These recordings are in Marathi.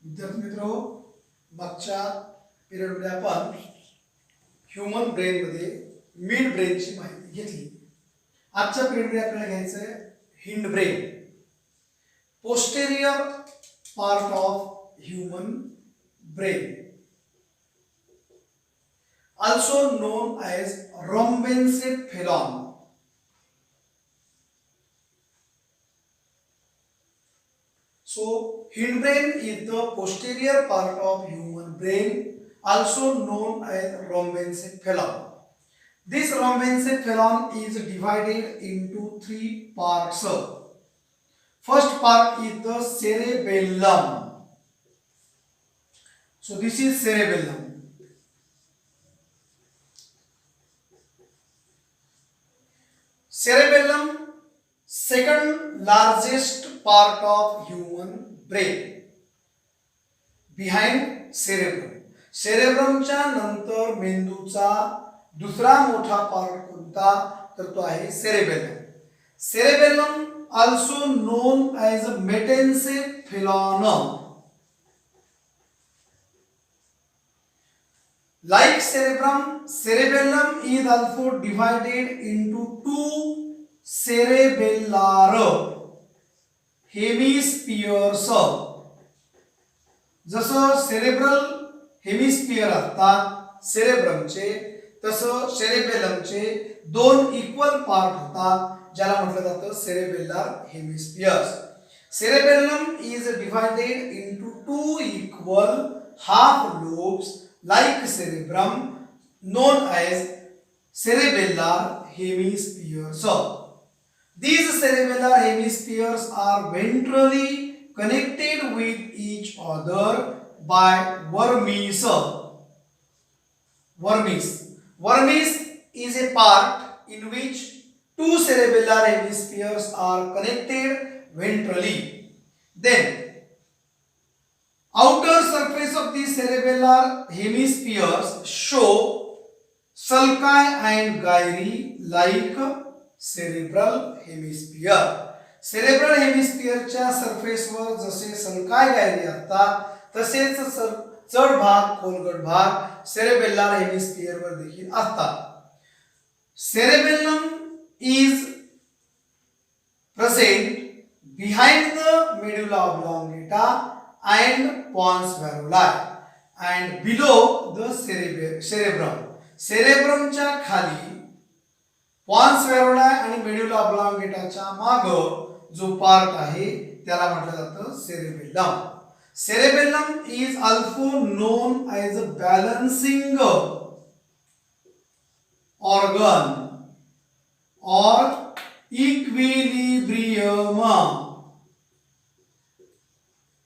विद्यार्थी मित्रो, मागच्या पिरियडमध्ये आपण ह्यूमन ब्रेन मध्ये मिड ब्रेनची माहिती घेतली. आजच्या पिरियडमध्ये आपल्याला घ्यायचं आहे hind brain, posterior part of human brain, also known as rhombencephalon. So hindbrain is the posterior part of human brain, also known as rhombencephalon. This rhombencephalon is divided into three parts. First part is the cerebellum. So this is cerebellum. Cerebellum, second largest part of human brain, behind cerebrum. cerebrumच्या नंतर मेंदूचा दुसरा मोठा पार्ट कोणता तर तो आहे cerebellum. cerebellum also known as metencephalon. Like cerebrum, cerebellum is also divided into two cerebellar hemispheres. जसं सेरेब्रल हेमिस्फियर असतात सेरेब्रमचे, तसं सेरेबेलमचे दोन इक्वल पार्ट होतात ज्याला म्हटलं जातं cerebellar hemispheres. cerebellum is divided into two equal half lobes like cerebrum, known as cerebellar hemispheres. These cerebellar hemispheres are ventrally connected with each other by vermis. Vermis is a part in which two cerebellar hemispheres are connected ventrally. Then outer surface of the cerebellar hemispheres show sulci and gyri like cerebral hemisphere. cerebral hemisphere च्या सरफेसवर जसे सल्काय गायरी असतात तसेच चढ भाग खोलगट भाग सेरेबेलर हेमिस्फियर वर देखील असतात. cerebellum is present behind the medulla oblongata and pons varolai and below the cerebrum. cerebrumच्या खाली pons varolai आणि medulla oblongataच्या माग जो पार्ट आहे त्याला म्हटलं जातं cerebellum. cerebellum is also known as a balancing organ or equilibrium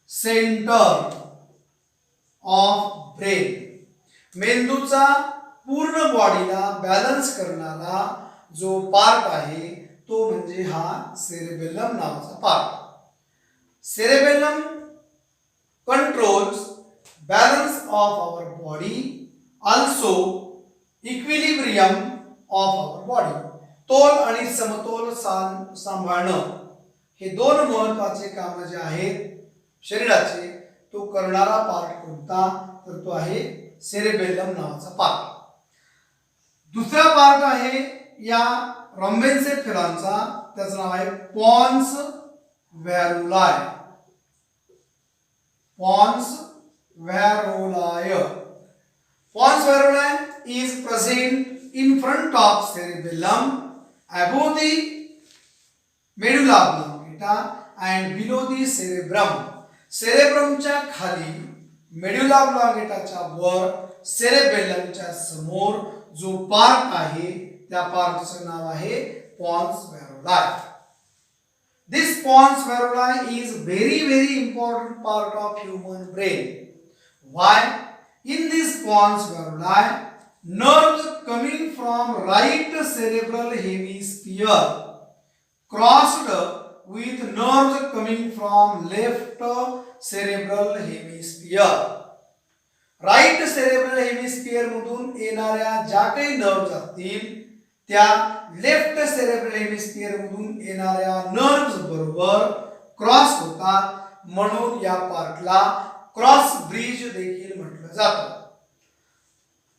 center of brain. मेंदूचा पूर्ण बॉडीला बॅलन्स करणारा जो पार्ट आहे तो म्हणजे हा सेरेबेलम नावाचा part. cerebellum controls balance of our body, also equilibrium of our body. तोल आणि समतोल सांभाळणं हे दोन महत्त्वाचे काम जे आहेत शरीराचे तो करणारा पार्ट कोणता तर तो आहे सेरेबेलम नावाचा पार्ट. दुसरा पार्ट आहे या रॉम्बेन्सेफेलॉनचा, त्याचं नाव आहे pons varolii. Pons varolii. Pons varolii is present in front of cerebellum, above the medulla oblongata and below the cerebrum. cerebrumच्या खाली medulla oblongataच्या वर cerebellumच्या समोर जो पार्ट आहे त्या पार्टचं नाव आहे pons varolai. This pons varolai is very important part of human brain. Why? In this pons varolai, nerves coming from right cerebral hemisphere crossed with nerves coming from left cerebral hemisphere. Right cerebral hemisphere मधून येणाऱ्या ज्या काही नर्व्स असतील त्या लेफ्ट सेरेब्रल हेमिस्फियर मधून येणाऱ्या नर्व्स बरोबर क्रॉस होतात, म्हणून या पार्टला क्रॉस ब्रिज देखील म्हटलं जातं.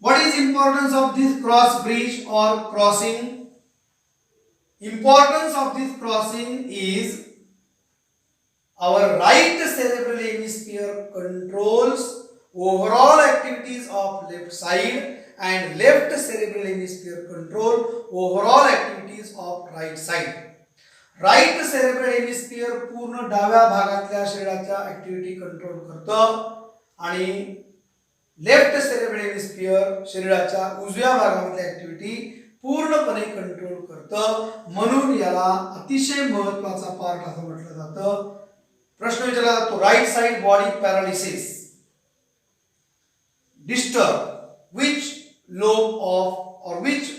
What is importance of this cross bridge और crossing? Importance of this crossing is our right cerebral hemisphere controls overall activities of left side and left cerebral hemisphere control overall activities of right side. Right cerebral hemisphere पूर्ण डाव्या भागातल्या शरीराच्या ऍक्टिव्हिटी कंट्रोल करतं आणि लेफ्ट सेरेब्रल हेमिस्फियर शरीराच्या उजव्या भागामधल्या ऍक्टिव्हिटी पूर्णपणे कंट्रोल करतं. म्हणून याला अतिशय महत्त्वाचा पार्ट असं म्हटलं जातं. प्रश्न विचारला जातो, right side body paralysis disturb which lobe of or which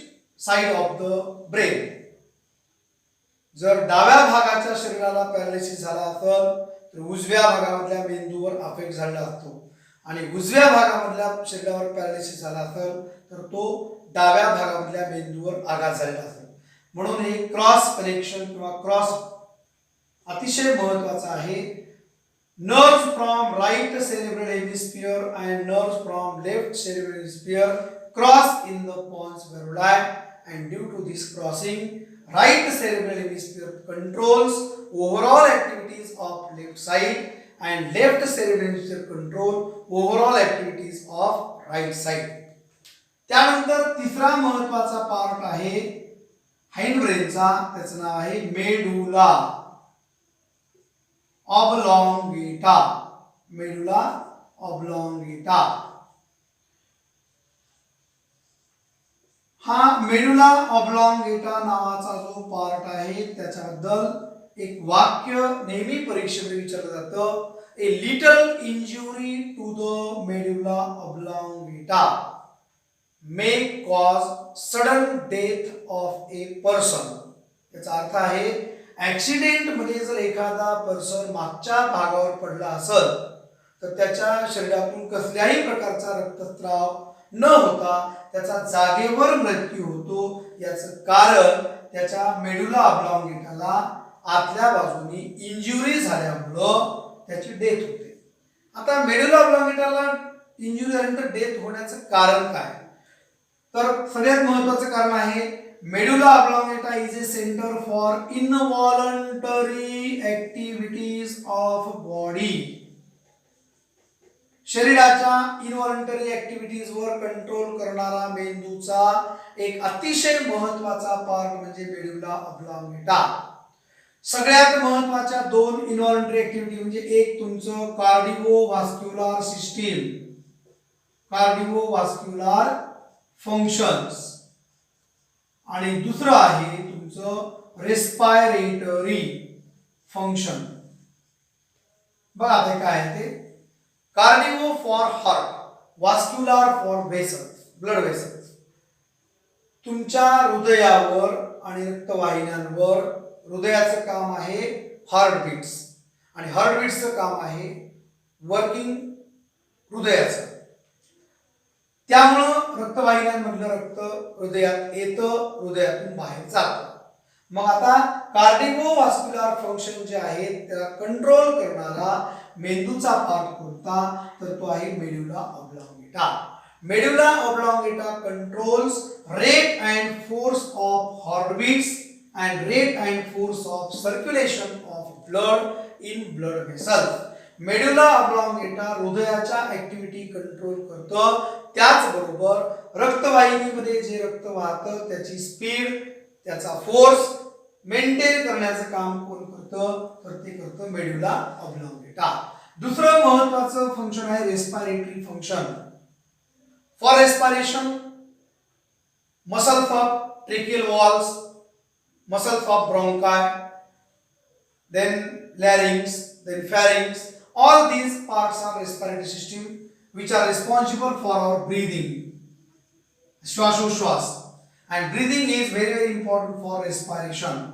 side of the brain? जर डाव्या भागाच्या शरीराला पॅरालिसिस झाला असेल तर उजव्या भागामधल्या मेंदूवर अफेक्ट झालेला असतो आणि उजव्या भागामधल्या शरीरावर पॅरालिसिस झाला असेल तर तो डाव्या भागामधल्या मेंदूवर आघात झालेला असेल. म्हणून हे क्रॉस कनेक्शन किंवा क्रॉस अतिशय महत्त्वाचं आहे. Nerves from right cerebral hemisphere and nerves from left cerebral hemisphere cross in the pons varolii and due to this crossing right cerebral hemisphere controls overall activities of left side and left cerebral hemisphere control overall activities of right side. त्यानंतर तिसरा महत्त्वाचा पार्ट आहे हाइंड ब्रेनचा, त्याचं नाव आहे मेडुला ऑब्लॉंगेटा. मेडुला ऑब्लॉंगेटा हा मेडुला ऑब्लॉंगेटा नावाचा जो पार्ट आहे त्याच्याबद्दल एक वाक्य नेहमी परीक्षेमध्ये विचारलं जातं. A little injury to the medulla oblongata may cause sudden death of a person. याचा अर्थ आहे ऍक्सिडेंट मध्ये जर एखादा पर्सन मागच्या भागावर पडला असेल तर त्याच्या शरीरातून कसल्याही प्रकारचा रक्तस्राव न होता त्याचा जागेवर मृत्यू होतो. याचं कारण त्याच्या मेडुला ऑब्लॉंगेटाला आतल्या बाजूनी इंजुरी झाल्यामुळं त्याची डेथ होते. आता मेडुला ऑब्लॉंगेटाला इंजुरी झाल्यानंतर डेथ होण्याचं कारण काय? तर सगळ्यात महत्त्वाचं कारण आहे medulla oblongata is a centre for involuntary activities of body. शरीराच्या इनव्हॉलंटरी ऍक्टिव्हिटीज वर कंट्रोल करणारा मेंदूचा एक अतिशय महत्त्वाचा पार्ट म्हणजे मेडुला ऑब्लॉंगेटा. सगळ्यात महत्त्वाच्या दोन इनव्हॉलंटरी ऍक्टिव्हिटी म्हणजे एक तुमचं कार्डिओव्हास्क्युलर सिस्टीम, कार्डिओव्हास्क्युलर फंक्शन्स आणि दुसरं आहे तुमचं रेस्पायरेटरी फंक्शन. बघा आता काय आहे ते. Cardio for heart, vascular for vessels, blood vessels. तुमच्या हृदयावर आणि रक्तवाहिन्यांवर हृदयाचं काम आहे हार्टबीट्स आणि हार्टबीट्सचं काम आहे वर्किंग हृदयाचं. त्यामुळं रक्तवाहिन्यांमधलं रक्त हृदयात येतं, हृदयातून बाहेर जातं. मग आता कार्डिओव्हास्क्युलर फंक्शन जे आहेत त्याला कंट्रोल करणारा मेंदूचा पार्ट कोणता तर तो आहे medulla oblongata. Medulla oblongata controls rate and force of heartbeats and rate and force of circulation of blood in blood vessels. Medulla oblongata हृदयाच्या ऍक्टिव्हिटी कंट्रोल करतं. त्याचबरोबर रक्तवाहिनीमध्ये जे रक्त वाहतं त्याची स्पीड, त्याचा फोर्स मेंटेन करण्याचं काम कोण करतं तर ते करतं मेडुला ऑब्लॉंगेटा. दुसरं महत्त्वाचं फंक्शन आहे respiratory function. For respiration muscles of tracheal walls, muscles of bronchi, then larynx, then pharynx. All these parts are respiratory system which are responsible for our breathing. Shwasoshwas. And breathing is very, very important for respiration.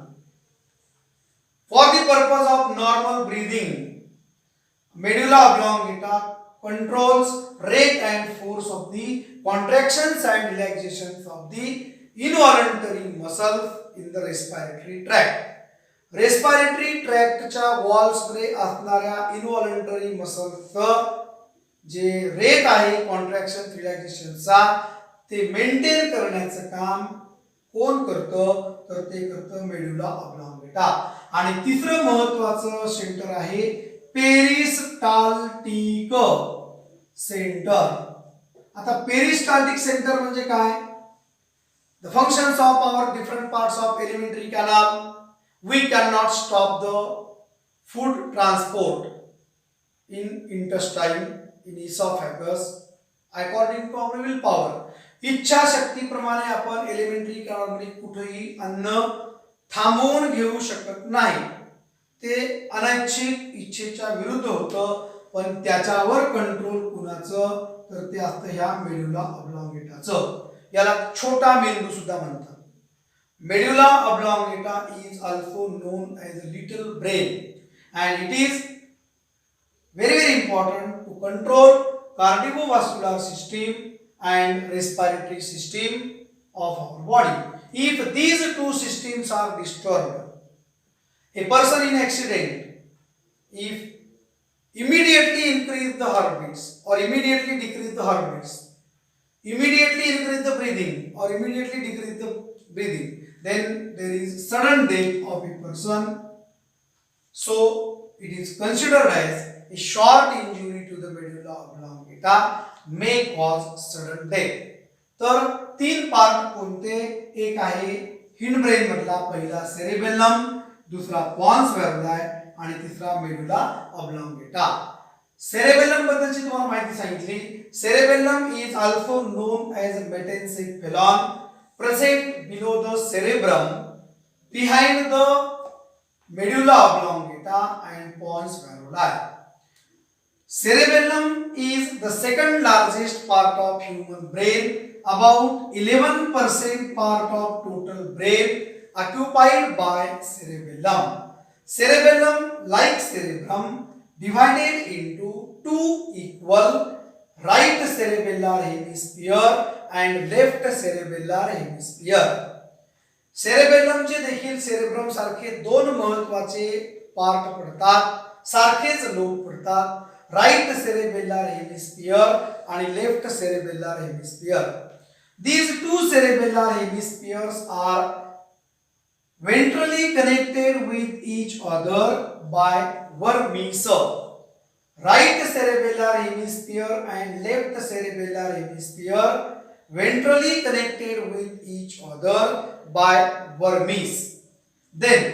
For the purpose of normal breathing, medulla oblongata controls rate and force of the contractions and relaxations of the involuntary muscles in the respiratory tract. Respiratory tract च्या वॉल्स मध्ये असणाऱ्या इनव्हॉलंटरी मसल्सचं जे रेट आहे कॉन्ट्रॅक्शन रिलॅक्सेशनचा ते मेंटेन करण्याचं काम कोण करतं, तर ते करतं मेडुला ऑब्लॉंगेटा. आणि तिसरं महत्वाचं सेंटर आहे पेरिस्टाल्टिक सेंटर. आता पेरिस्टाल्टिक सेंटर म्हणजे काय? The functions of our different parts of alimentary canal. We cannot stop the food transport in intestine, in esophagus, according to our will power. इच्छाशक्तीप्रमाणे आपण एलिमेंटरी कॅनलमध्ये कुठेही अन्न थांबवून घेऊ शकत नाही. ते अनैच्छिक इच्छेच्या विरुद्ध होतं, पण त्याच्यावर कंट्रोल कुणाचं, तर ते असतं ह्या मेडुला ऑब्लॉंगेटाचं. याला छोटा मेंदू सुद्धा म्हणतात. Medulla oblongata is also known as little brain and it is very important to control cardiovascular system and respiratory system of our body. If these two systems are disturbed, a person in accident, if immediately increase the heartbeats or immediately decrease the heartbeats, immediately increase the breathing or immediately decrease the breathing, then there is sudden death of a person. So it is considered as a short injury to the medulla oblongata may cause sudden death. तर तीन पार्ट कोणते? एक आहे हिंडब्रेन मधला पहिला सेरेबेलम, दुसरा पॉन्स व्हेरुलाय आणि तिसरा मेडुला ऑब्लॉंगेटा. सेरेबेलम बद्दलची तुम्हाला माहिती सांगितली. Cerebellum is also known as metencephalon, present below the cerebrum, behind the medulla oblongata and pons varolai. Cerebellum is the second largest part of human brain, about 11% part of total brain occupied by cerebellum. Cerebellum, like cerebrum, divided into two equal right cerebellar hemisphere and left cerebellar hemisphere. सेरेबेलमचे देखील सेरेब्रम सारखे दोन महत्वाचे पार्ट पडतात, सारखेच लोब पडतात. राईट सेरेबेलर हेमिस्फियर आणि left cerebellar hemisphere. These two cerebellar hemispheres are ventrally connected with each other by vermis. Right cerebellar hemisphere and left cerebellar hemisphere ventrally connected with each other by vermis. Then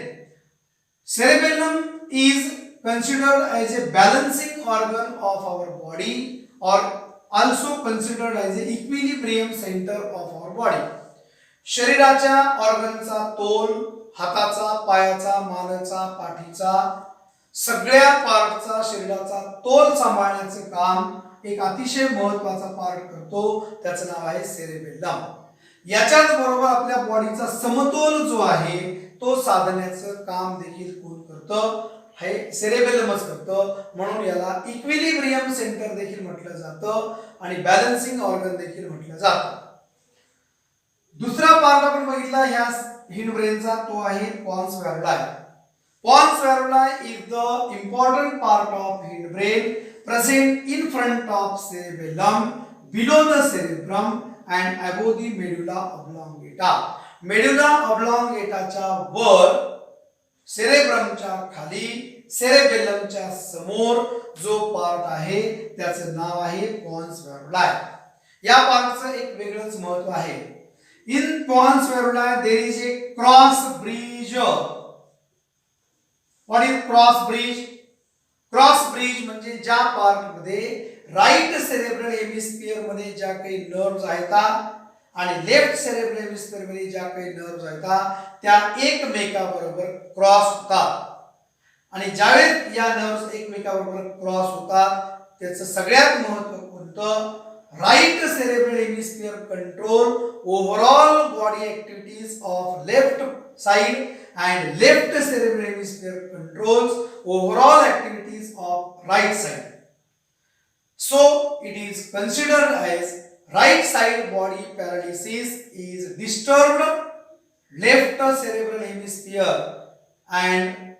cerebellum is considered as a balancing organ of our body or also considered as a equilibrium center of our body. शरीराच्या ऑर्गनचा तोल, हाताचा, पायाचा, मानेचा, पाठीचा, सगळ्या पार्टचा शरीराचा तोल सांभाळण्याचे काम एक अतिशय महत्वाचा पार्ट करतो, त्याचं नाव आहे सेरेबेलम. याच्याच बरोबर आपल्या बॉडीचा समतोल जो आहे तो साधण्याचं काम देखील कोण करतं? हे सेरेबेलमच करतं. म्हणून याला इक्विलिब्रियम सेंटर देखील म्हटलं जातं आणि बॅलन्सिंग ऑर्गन देखील म्हटलं जातं. दुसरा पार्ट आपण बघितला ह्या हिंडब्रेनचा, तो आहे pons varolii. Pons varolii is the important part of hindbrain, present in front of cerebellum, below the cerebrum and above the medulla oblongata. Medulla oblongata च्या वर, सेरेब्रमच्या खाली, सेरेबेलमच्या समोर जो पार्ट आहे त्याचं नाव आहे पॉन्स व्हेरुलाय. या पार्टचं एक वेगळंच महत्व आहे. In pons varolii there is a cross bridge. What is cross bridge? Cross bridge म्हणजे ज्या पार्ट मध्ये राईट सेरेब्रल हेमिस्फियर मध्ये ज्या काही नर्व्स आहेत आणि लेफ्ट सेरेब्रल हेमिस्फियर मध्ये ज्या काही नर्व्स आहेत त्या एकमेकाबरोबर क्रॉस होतात. आणि ज्यावेळेस या नर्व्स एकमेकाबरोबर क्रॉस होतात त्याचं सगळ्यात महत्त्व कोणतं? Right cerebral hemisphere control overall body activities of left side and left cerebral hemisphere controls overall activities of right side. So it is considered as right side body paralysis is disturbed left cerebral hemisphere and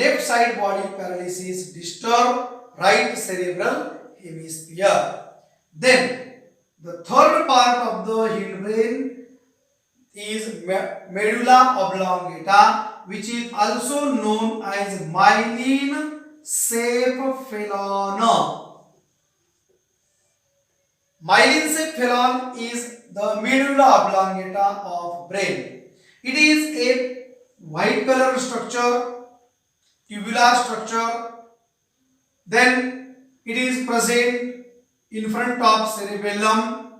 left side body paralysis disturb right cerebral hemisphere. Then the third part of the hindbrain is medulla oblongata, which is also known as myelin cephalon. Myelin cephalon is the medulla oblongata of brain. It is a white color structure, tubular structure. Then it is present in front of cerebellum,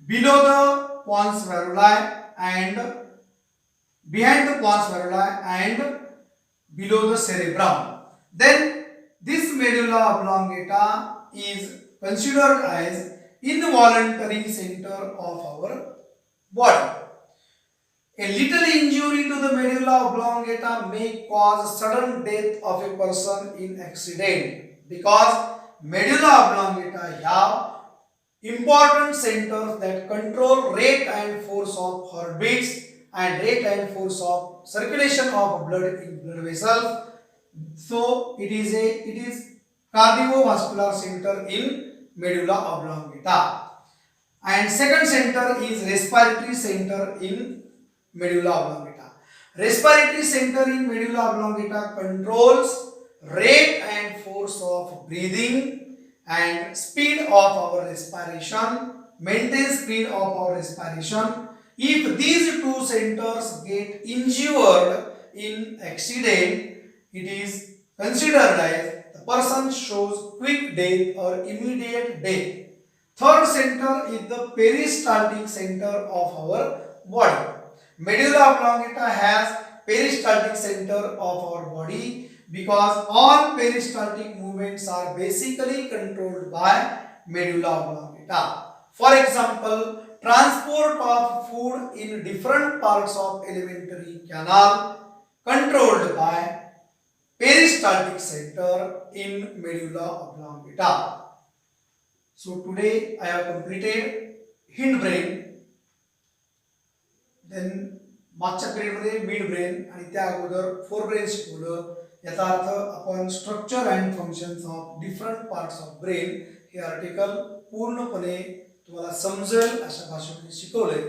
below the pons varolai and behind the pons varolai and below the cerebrum. Then this medulla oblongata is considered as involuntary center of our body. A little injury to the medulla oblongata may cause sudden death of a person in accident, because medulla oblongata have important centers that control rate and force of heartbeats and rate and force of circulation of blood in blood vessels. So it is cardiovascular center in medulla oblongata. And second center is respiratory center in medulla oblongata. Respiratory center in medulla oblongata controls rate and force of breathing and speed of our respiration, maintains speed of our respiration. If these two centers get injured in accident, it is considered as the person shows quick death or immediate death. Third center is the peristaltic center of our body. Medulla oblongata has peristaltic center of our body because all peristaltic movements are basically controlled by medulla oblongata. For example, transport of food in different parts of alimentary canal controlled by peristaltic center in medulla oblongata. So today I have completed hindbrain. Then मागच्या पिरियड मध्ये मिड ब्रेन आणि त्या अगोदर फोर ब्रेन शिकवलं. याचा अर्थ आपण structure and functions of different parts of brain हे आर्टिकल पूर्णपणे तुम्हाला समजेल अशा भाषेमध्ये शिकवलंय.